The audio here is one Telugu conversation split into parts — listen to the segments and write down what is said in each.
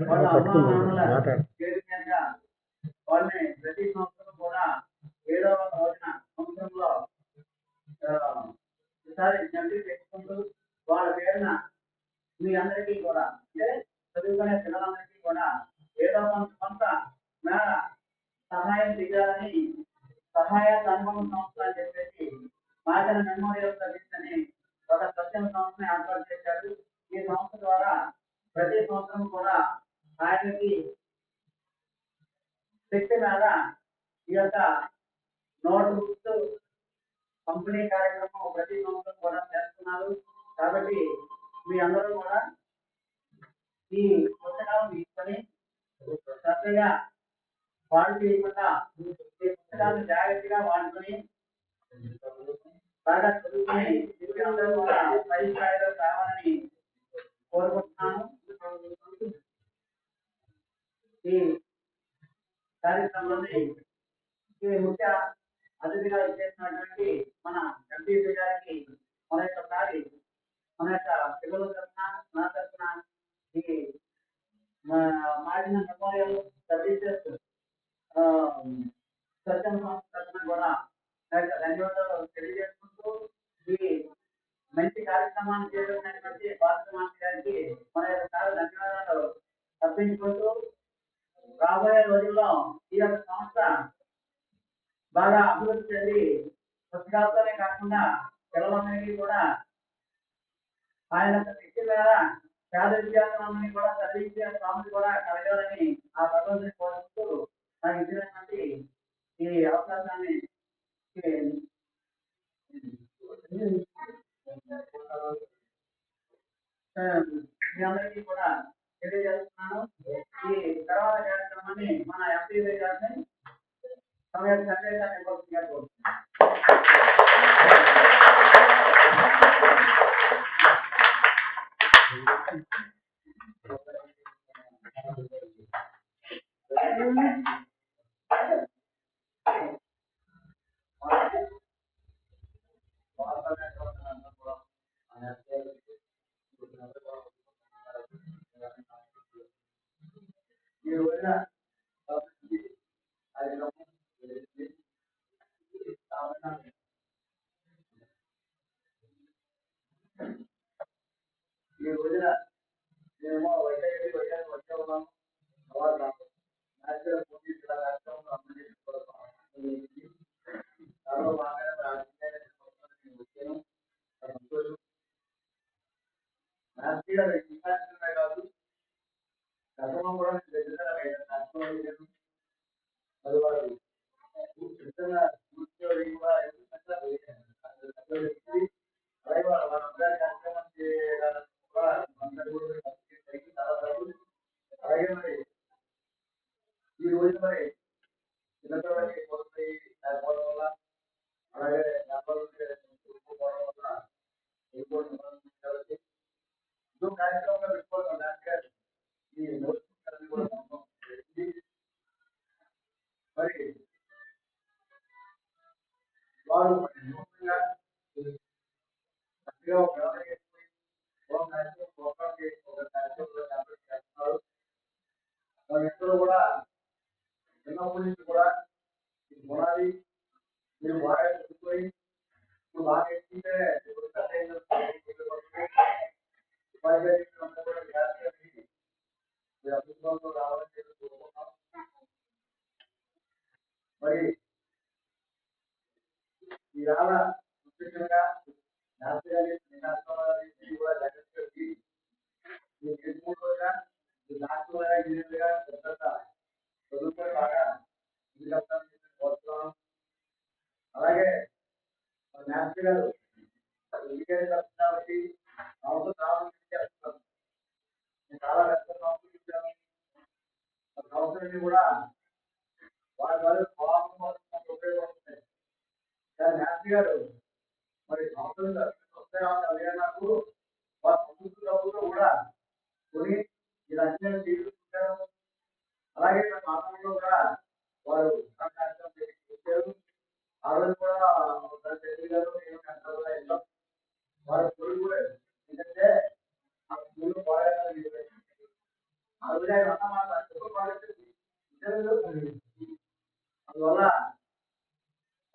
వాళ్ళ అమ్మా నాన్నల పేరు మీద వాళ్ళని ప్రతి సంవత్సరం కూడా ఏదో ఒక రోజున సంవత్సరంలో ఈసారి జంతువు తెచ్చుకుంటూ వాళ్ళ పేరున మీ అందరికీ కూడా అంటే చదువుకునే పిల్లలందరికీ కూడా ఏదో కొంత మేర సహాయం చేయాలని సహాయ అనుభవం సంస్థ అని చెప్పేసి మాజన మెమోరియల్ సర్వీస్ అని ఒక స్వచ్ఛంద సంస్థను ఏర్పాటు చేశారు. ఈ సంస్థ ద్వారా ప్రతి సంవత్సరం కూడా ఆయనకి శక్తి మీద ఈ యొక్క నోట్ బుక్స్ పంపిణీ కార్యక్రమం ప్రతి సంవత్సరం కూడా చేస్తున్నారు. కాబట్టి మీ అందరూ కూడా ఈ పుస్తకాలను తీసుకొని శ్రద్ధగా పాడు చేయకుండా ఈ పుస్తకాలను జాగ్రత్తగా వాడుకొని బాగా చదువుకొని మీ అందరూ కూడా పై స్థాయిలో కావాలని కోరుకుంటున్నాను. ఈ కార్యక్రమాన్ని ముఖ్య అతిథిగా చేసినటువంటి మన ఎంపీపీ గారికి మరొకసారి మన యొక్క పిల్లల తరఫున నా తరఫున ఈ మాజీ మెమోరియల్ సర్వీసెస్ స్వచ్ఛంద సంస్థ తరఫున కూడా ధన్యవాదాలు తెలియజేసుకుంటూ ఈ మంచి కార్యక్రమాన్ని చేపట్టినటువంటి భారతమాత గారికి మన యొక్క ధన్యవాదాలు అర్పించుకుంటూ రాబోయే రోజుల్లో ఈ యొక్క సంస్థ బాగా అభివృద్ధి చెంది పుస్తకాలతోనే కాకుండా పిల్లలందరికీ కూడా ఆయన శక్తి మేర పేద విద్యార్థులందరినీ కూడా చదివించే స్వామిని కూడా కలగాలని ఆ భగవంతుని కోరుకుంటూ నాకు ఇచ్చినటువంటి ఈ అవకాశాన్ని మీ అందరికీ కూడా తెలియజేస్తున్నాను. ఈ తర్వాత కార్యక్రమాన్ని మన ఎంపీ గారిని సమయం సందేశాన్ని కోరుతున్నారు. ఈ రోజున మేము వచ్చే ఉన్నాము. న్యాచురల్ పోటీ కార్యక్రమంలో అమలు దానిలో భాగంగా వచ్చాను. సంతోషం. న్యాచురల్ ఇంపాక్ట్మే కాదు గతంలో కూడా దగ్గర అది వారు చిత్తగా అలాగే వాళ్ళందరి కార్యక్రమం చేయడానికి కూడా అలాగే మరి ఈ రోజు మరి చిన్నపిల్లలకి పోటీ లేకపోవడం వల్ల అలాగే వ్యాపారం చూసుకోవడం వల్ల కాబట్టి ఇంకో కార్యక్రమంలో పెట్టుకోవడం ఈ కూడా మరి వారు నూతనంగా ఒక చేస్తున్నారు. వాళ్ళిద్దరూ కూడా చిన్నప్పటి నుంచి కూడా పునాది మీరు బాగా చదువుకొని ఇప్పుడు బాగా ఎక్కితే ఇప్పుడు అభివృద్ధిలో రావాలని చెప్పి కోరుకుంటున్నాం. మరి ఈవేళ ముఖ్యంగా కూడా జగత్కి డాక్టర్ ఇంజనీర్గా చదువుకొని బాగా కోరుతున్నాను. అలాగే న్యాస్ గారు కాబట్టి అవసరం చేస్తున్నాను. నేను చాలా కష్టం సంస్కృతించాను. సంవత్సరాన్ని కూడా వారి వారి ఉపయోగపడుతున్నాయి. న్యాస్ గారు మరి సంవత్సరం వస్తాయి నాకు వారి సంస్కృతి డబ్బులు కూడా కొని ఈ లక్ష్యాన్ని తీసుకుంటారు. అలాగే మాత్రంలో కూడా వారు కార్యక్రమం ఆ రోజు కూడా గారు నేను కష్టంగా వెళ్ళాం. వారి స్కూల్ కూడా ఎందుకంటే ఆ స్కూల్ బాగా ఆ రోజు ఆయన అన్నమాట అందువల్ల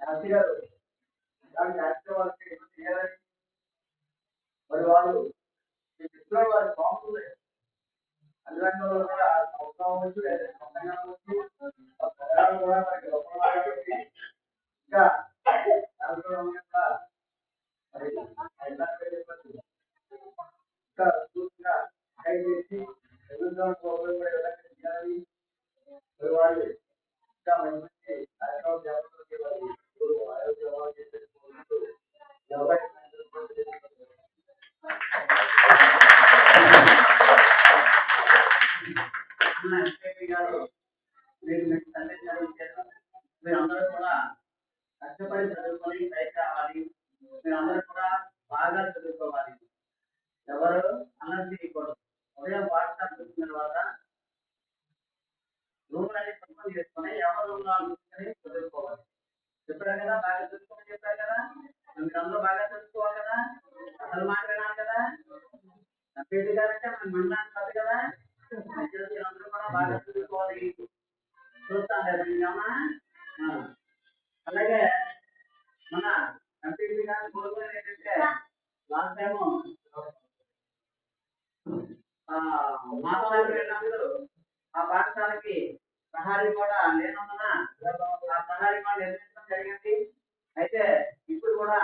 శాస్త్రి గారు ఇలాంటి శాస్త్రి వాళ్ళకి ఏమో చేయాలని మరి వాళ్ళు వారి బాగుంటుంది అలాంటి వాళ్ళు కూడా అవసరం అవ్వచ్చు లేదా కూడా మనకి ఇంకా మరి ఇంకా పూర్తిగా చేసి ఎదుగుదలకు ఉపయోగపడే విధంగా చేయాలి వాళ్ళు ఇంకా మంచి కార్యక్రమం చేపట్టాలి గారు మీరు మీకు సందేశాలు ఇచ్చారు మీరందరూ కూడా కష్టపడి చదువుకొని పైకి రావాలి మీరందరూ కూడా బాగా చదువుకోవాలి ఎవరు అన్నది చేయకూడదు ఉదయం పాఠశాల వచ్చిన తర్వాత రూమ్ అనేది శుభ్రం చేసుకొని ఎవరు కూర్చొని చదువుకోవాలి చెప్పారు కదా బాగా చదువుకోమని చెప్పారు కదా మీరందరూ బాగా చదువుకోవాలి కదా అసలు మాట్లాడాలి కదా నప్పేది గారంటే మన మండలానికి కాదు కదా అందరూ కూడా బాగా చదువుకోవాలి చూస్తాను కదా అలాగే మన ఎంపీసీ గారి కోరుకునేది ఏంటంటే లాస్ట్ టైం మాధవనగర్ వెళ్ళినప్పుడు ఆ పాఠశాలకి ప్రహారీ కూడా లేనందున ఆ ప్రహారీ కూడా నిర్మించడం జరిగింది అయితే ఇప్పుడు కూడా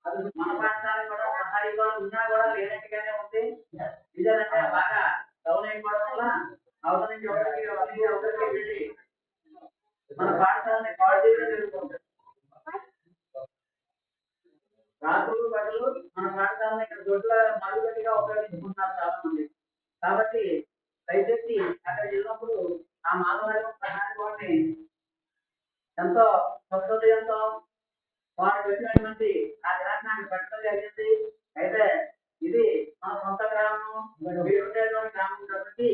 అది మన పాఠశాల కూడా ప్రహారీ కూడా ఉన్నా కూడా లేనట్టుగానే ఉంది ఇదేంటే బాగా డౌన్ అయిపోవడం వల్ల అవతల నుంచి ఒకరికి వెళ్ళి మన పాఠశాలని పాడు చేయడం జరుగుతుంది రాత్రులు పగలు మన పాఠశాలను ఇక్కడ దొడ్ల మరుగుదొడ్డిగా ఉపయోగించుకుంటున్నారు చాలా మంది కాబట్టి దయచేసి అక్కడ వెళ్ళినప్పుడు ఆ మాధవనగరం ప్రధాని ఎంతో స్వచ్ఛతయంతో వారికి వచ్చినటువంటి ఆ గ్రామాన్ని పెట్టడం జరిగింది అయితే ఇది మన సొంత గ్రామం ఉండేటువంటి గ్రామం కాబట్టి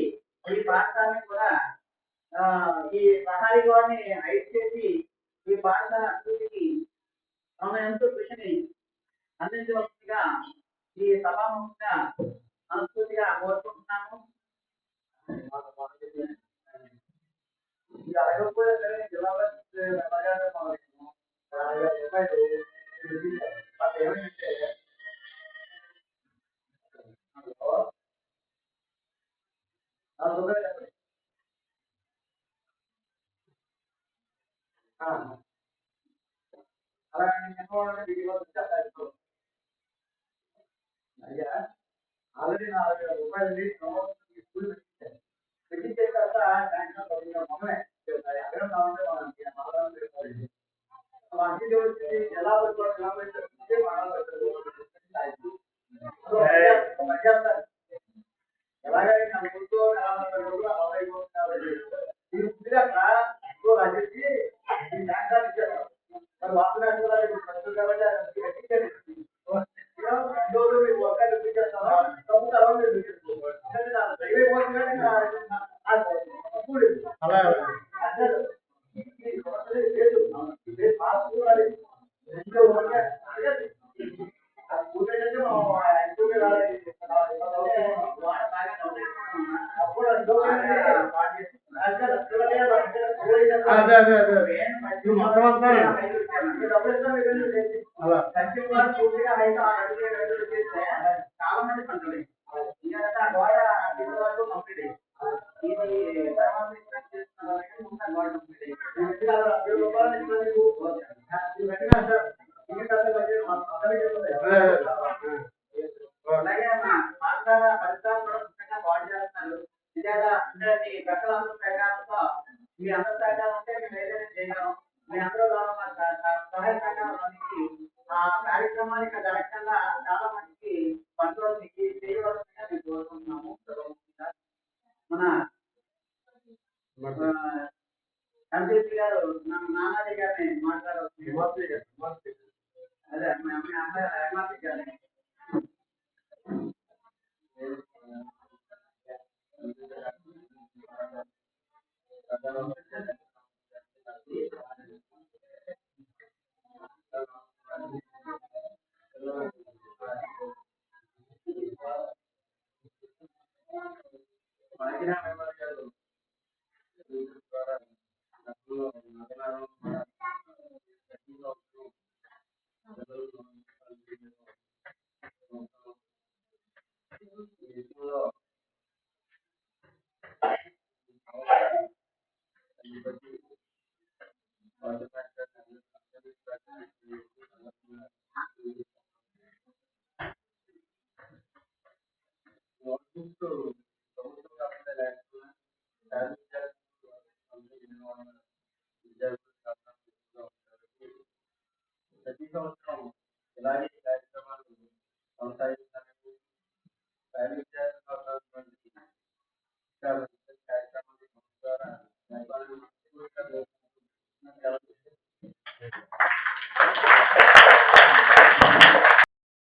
ఈ పాఠశాలని కూడా ఈ ప్రహారీ గోడని హైట్ చేసి ఈ పాఠశాల అభివృద్ధికి తమ ఎంతో కృషిని అందించవలసిందిగా ఈ సభాముఖంగా మనస్ఫూర్తిగా కోరుకుంటున్నాము అయ్యా ఆల్రెడీ 4000 రూపాయలు స్కూల్ పెట్టించే తర్వాత మొదలే అక్కడ కావాలంటే ఎలా ఎలాగైనా ముందు 40 రోజులు అవైపోతుంది ఈ ముందుగా రాసేసి ఈ డాక్టర్ ఇచ్చారు మరి వాస్తు కాబట్టి మొత్తం అంతా పూర్తిగా చాలా మంది పంటలు గోడ వరకు కంప్లీట్ ఇది అలాగే పాఠశాల ఫలితాలు కూడా ముఖ్యంగా బాగు చేస్తున్నారు నిజంగా అంటే ప్రజలందరూ సహకారంతో మీ అందరూ సహకారం ఉంటే మేము ఏదైనా చేయగలం మీ అందరూ సహాయ సహకారానికి ఆ కార్యక్రమానికి జరగకుండా చాలా మందికి కంట్రోల్ చేయవలసిందిగా మేము కోరుకుంటున్నాము మన ఎంపీసీ గారు నానాజీ గారిని మాట్లాడవచ్చు అదే ఎంఆర్పీ గారిని